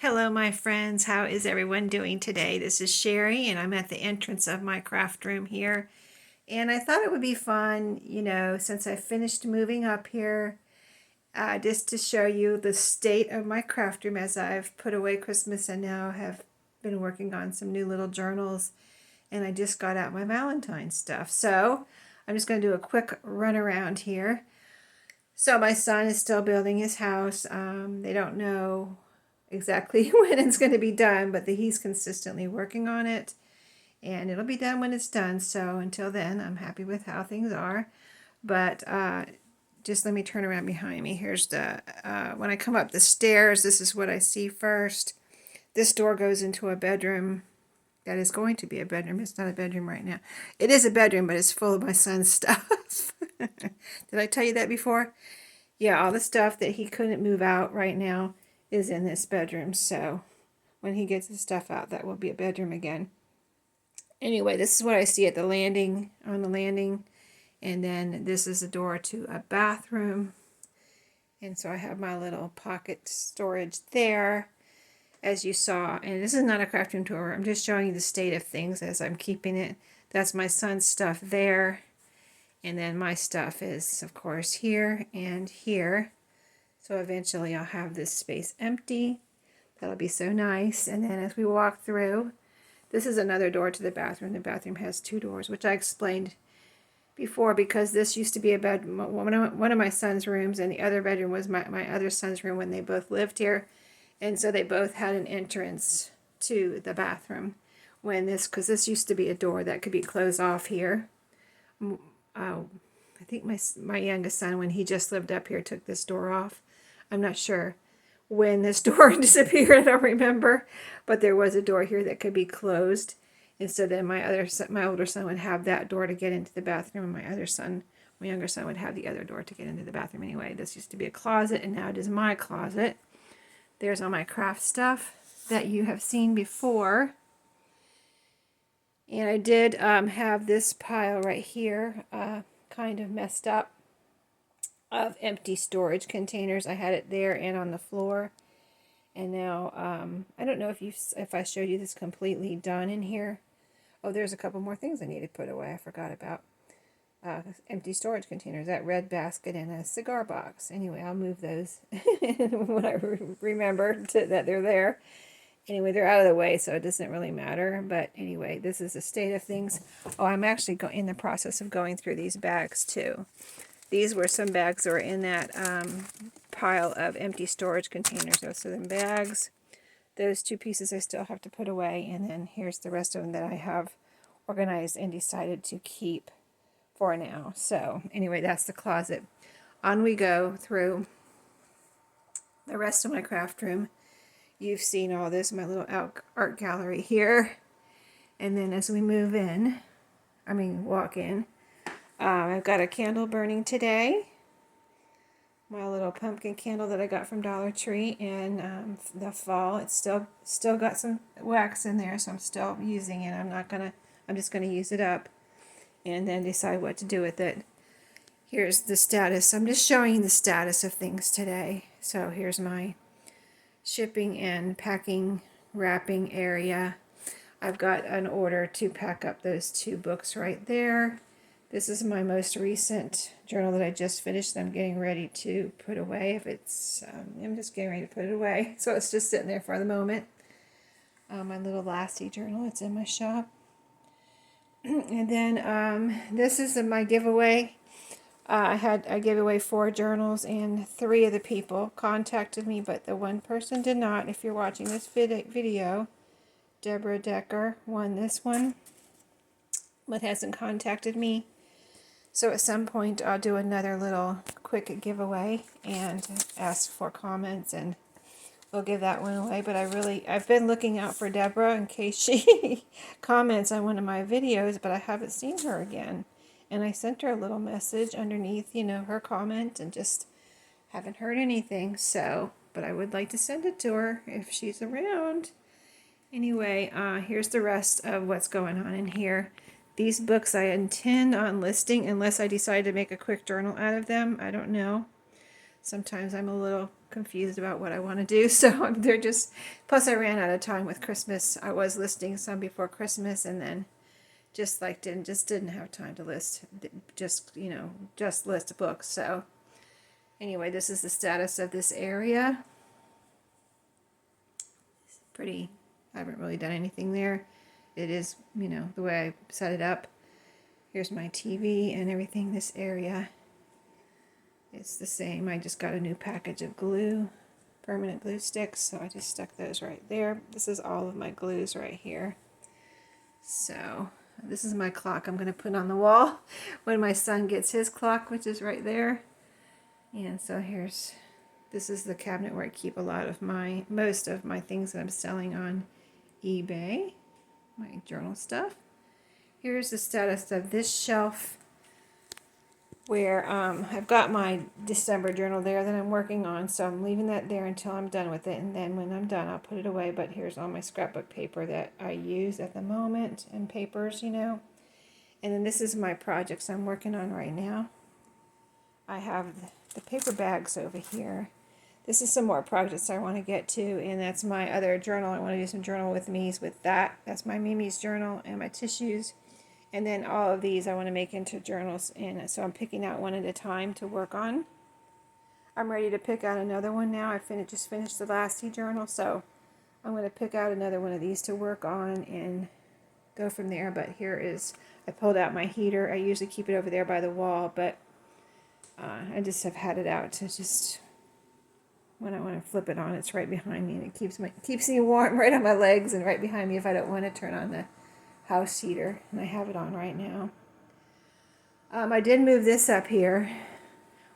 Hello, my friends. How is everyone doing today? This is Sherry, and I'm at the entrance of my craft room here. And I thought it would be fun, since I finished moving up here, just to show you the state of my craft room as I've put away Christmas and now have been working on some new little journals. And I just got out my Valentine stuff. So I'm just going to do a quick run around here. So my son is still building his house. They don't know exactly when it's going to be done, but he's consistently working on it, and it'll be done when it's done. So until then, I'm happy with how things are. But just let me turn around behind me. Here's the when I come up the stairs, this is what I see first. This door goes into a bedroom. That is going to be a bedroom. It's not a bedroom right now. It is a bedroom, but it's full of my son's stuff. Did I tell you that before? Yeah, all the stuff that he couldn't move out right now is in this bedroom. So when he gets his stuff out, that will be a bedroom again. Anyway, this is what I see at the landing, on the landing. And then this is a door to a bathroom. And so I have my little pocket storage there, as you saw. And this is not a craft room tour. I'm just showing you the state of things as I'm keeping it. That's my son's stuff there. And then my stuff is, of course, here and here. So eventually I'll have this space empty. That'll be so nice. And then as we walk through, this is another door to the bathroom. The bathroom has two doors, which I explained before, because this used to be a bed, one of my son's rooms, and the other bedroom was my other son's room when they both lived here. And so they both had an entrance to the bathroom because this used to be a door that could be closed off here. I think my youngest son, when he just lived up here, took this door off. I'm not sure when this door disappeared. I don't remember, but there was a door here that could be closed, and so then my older son would have that door to get into the bathroom, and my younger son would have the other door to get into the bathroom. Anyway, this used to be a closet, and now it is my closet. There's all my craft stuff that you have seen before. And I did have this pile right here kind of messed up of empty storage containers. I had it there and on the floor. And now, I don't know if I showed you this completely done in here. Oh, there's a couple more things I need to put away. I forgot about empty storage containers, that red basket and a cigar box. Anyway, I'll move those when I remember that they're there. Anyway, they're out of the way, so it doesn't really matter. But anyway, this is the state of things. Oh, I'm actually in the process of going through these bags too. These were some bags that were in that pile of empty storage containers. Those are the bags. Those two pieces I still have to put away. And then here's the rest of them that I have organized and decided to keep for now. So anyway, that's the closet. On we go through the rest of my craft room. You've seen all this, my little art gallery here. And then as we walk in, I've got a candle burning today. My little pumpkin candle that I got from Dollar Tree in the fall. It's still got some wax in there, so I'm still using it. I'm just gonna use it up and then decide what to do with it. Here's the status. I'm just showing you the status of things today. So here's my shipping and packing, wrapping area. I've got an order to pack up those two books right there. This is my most recent journal that I just finished. I'm getting ready to put away. I'm just getting ready to put it away. So it's just sitting there for the moment. My little Lassie journal. It's in my shop. And then this is my giveaway. I gave away 4 journals, and 3 of the people contacted me, but the one person did not. If you're watching this video, Deborah Decker won this one, but hasn't contacted me. So at some point I'll do another little quick giveaway and ask for comments, and we'll give that one away. But I've been looking out for Deborah in case she comments on one of my videos, but I haven't seen her again. And I sent her a little message underneath, her comment, and just haven't heard anything. So, but I would like to send it to her if she's around. Anyway, here's the rest of what's going on in here. These books I intend on listing unless I decide to make a quick journal out of them. I don't know. Sometimes I'm a little confused about what I want to do. So they're just, plus I ran out of time with Christmas. I was listing some before Christmas, and then just like didn't have time to list, just, you know, just list books. So anyway, this is the status of this area. It's pretty, I haven't really done anything there. It is, you know, the way I set it up. Here's my TV and everything. This area, it's the same. I just got a new package of glue, permanent glue sticks, so I just stuck those right there. This is all of my glues right here. So this is my clock I'm going to put on the wall when my son gets his clock, which is right there. And so this is the cabinet where I keep a lot of most of my things that I'm selling on eBay, my journal stuff. Here's the status of this shelf where I've got my December journal there that I'm working on, so I'm leaving that there until I'm done with it, and then when I'm done I'll put it away. But here's all my scrapbook paper that I use at the moment, and papers, you know. And then this is my projects I'm working on right now. I have the paper bags over here. This is some more projects I want to get to, and that's my other journal. I want to do some journal with me's with that. That's my Mimi's journal and my tissues. And then all of these I want to make into journals, and so I'm picking out one at a time to work on. I'm ready to pick out another one now. I just finished the last journal, so I'm going to pick out another one of these to work on and go from there. But here is, I pulled out my heater. I usually keep it over there by the wall, but I just have had it out to just, when I want to flip it on, it's right behind me, and it keeps me warm right on my legs and right behind me if I don't want to turn on the house heater, and I have it on right now. I did move this up here.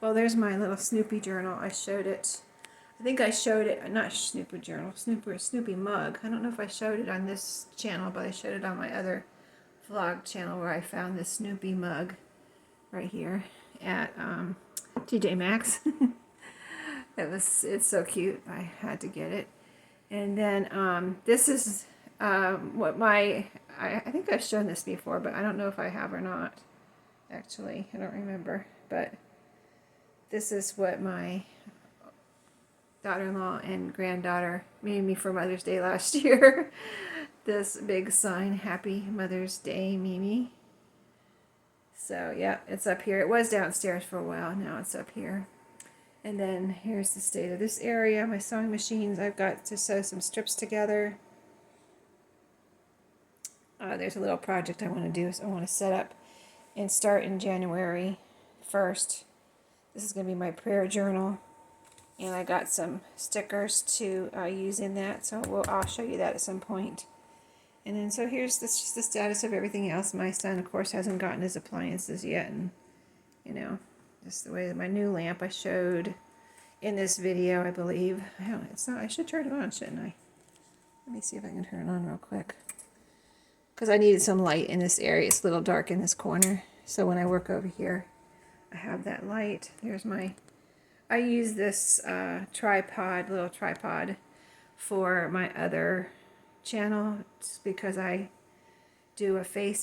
Well, there's my little Snoopy journal. I showed it. I think I showed it, not Snoopy journal, Snoopy mug. I don't know if I showed it on this channel, but I showed it on my other vlog channel where I found this Snoopy mug right here at TJ Maxx. It's so cute. I had to get it. And then this is what I think I've shown this before, but I don't know if I have or not. Actually, I don't remember. But this is what my daughter-in-law and granddaughter made me for Mother's Day last year. This big sign, Happy Mother's Day, Mimi. So yeah, it's up here. It was downstairs for a while. Now it's up here. And then here's the state of this area. My sewing machines. I've got to sew some strips together. There's a little project I want to do. So I want to set up and start in January 1st. This is going to be my prayer journal. And I got some stickers to use in that. So I'll show you that at some point. And then so here's just the status of everything else. My son, of course, hasn't gotten his appliances yet. And, you know, just the way that my new lamp I showed in this video, I believe. It's not. I should turn it on, shouldn't I? Let me see if I can turn it on real quick. Because I needed some light in this area. It's a little dark in this corner. So when I work over here, I have that light. There's my, I use this little tripod for my other channel, just because I do a face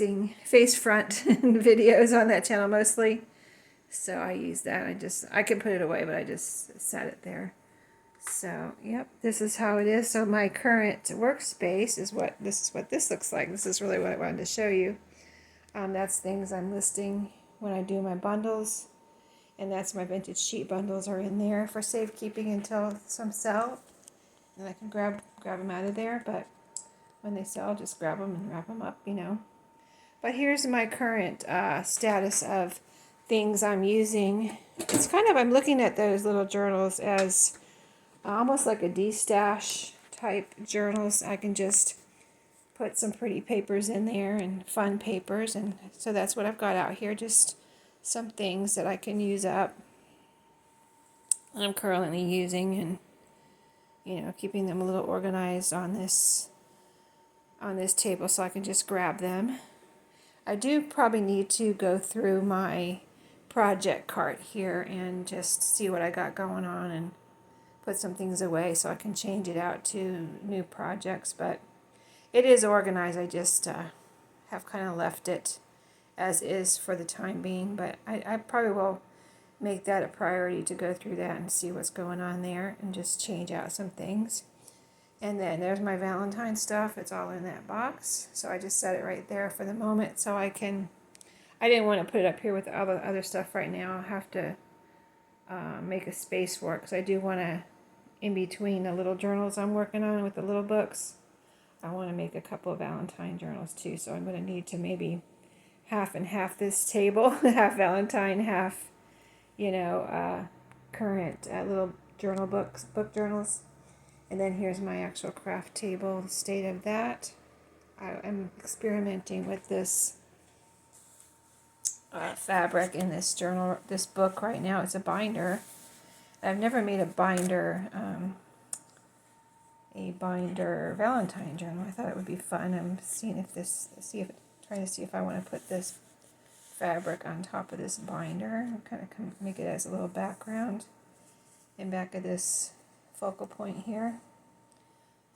front videos on that channle mostly. So I use that. I can put it away, but I just set it there. So, yep, this is how it is. So my current workspace is what this looks like. This is really what I wanted to show you. That's things I'm listing when I do my bundles. And that's my vintage sheet bundles are in there for safekeeping until some sell. And I can grab them out of there, but when they sell, just grab them and wrap them up, you know. But here's my current status of things I'm using. It's kind of, I'm looking at those little journals as almost like a de-stash type journals. I can just put some pretty papers in there and fun papers, and so that's what I've got out here, just some things that I can use up that I'm currently using, and you know, keeping them a little organized on this table so I can just grab them. I do probably need to go through my project cart here and just see what I got going on and put some things away so I can change it out to new projects, but it is organized. I just have kind of left it as is for the time being, but I probably will make that a priority to go through that and see what's going on there and just change out some things. And then there's my Valentine stuff. It's all in that box. So I just set it right there for the moment so I didn't want to put it up here with all the other stuff right now. I'll have to make a space for it because I do want to, in between the little journals I'm working on with the little books, I want to make a couple of Valentine journals too. So I'm going to need to maybe half and half this table, half Valentine, half, current little book journals. And then here's my actual craft table, the state of that. I'm experimenting with this fabric in this journal, this book right now. It's a binder. I've never made a binder Valentine journal. I thought it would be fun. I'm seeing trying to see if I want to put this fabric on top of this binder. Kind of make it as a little background in back of this focal point here.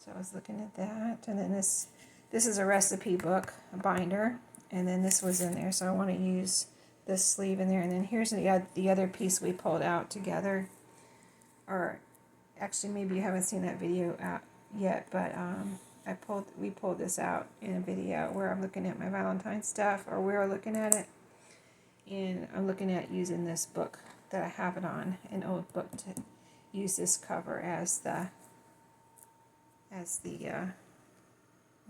So I was looking at that, and then this is a recipe book, a binder, and then this was in there, so I want to use this sleeve in there. And then here's the other piece we pulled out together, or actually maybe you haven't seen that video out yet, but we pulled this out in a video where I'm looking at my Valentine stuff, or we're looking at it, and I'm looking at using this book that I have it on, an old book, to use this cover as the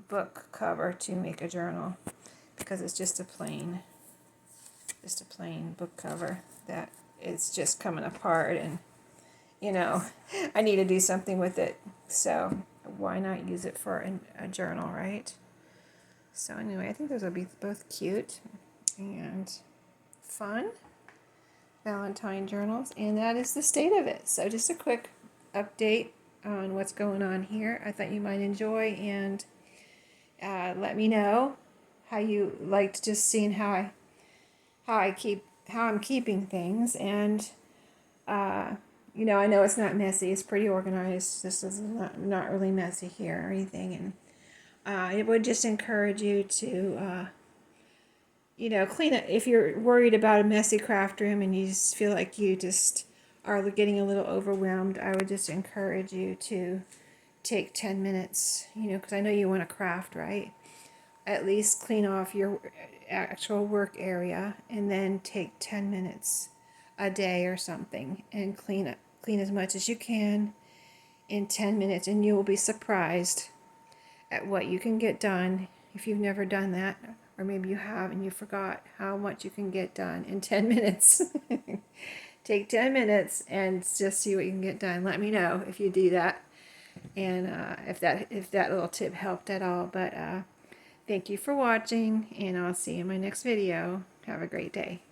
book cover to make a journal, because it's just a plain book cover that is just coming apart, and I need to do something with it, so why not use it for a journal, right? So anyway, I think those will be both cute and fun Valentine journals, and that is the state of it. So just a quick update on what's going on here. I thought you might enjoy, and let me know how you liked just seeing how I'm keeping things. And I know it's not messy. It's pretty organized. This is not really messy here or anything. And I would just encourage you to clean it. If you're worried about a messy craft room and you just feel like you just are getting a little overwhelmed, I would just encourage you to take 10 minutes, because I know you want to craft, right? At least clean off your actual work area, and then take 10 minutes a day or something and clean as much as you can in 10 minutes, and you will be surprised at what you can get done if you've never done that, or maybe you have and you forgot how much you can get done in 10 minutes. Take 10 minutes and just see what you can get done. Let me know if you do that, and if that little tip helped at all. But thank you for watching, and I'll see you in my next video. Have a great day.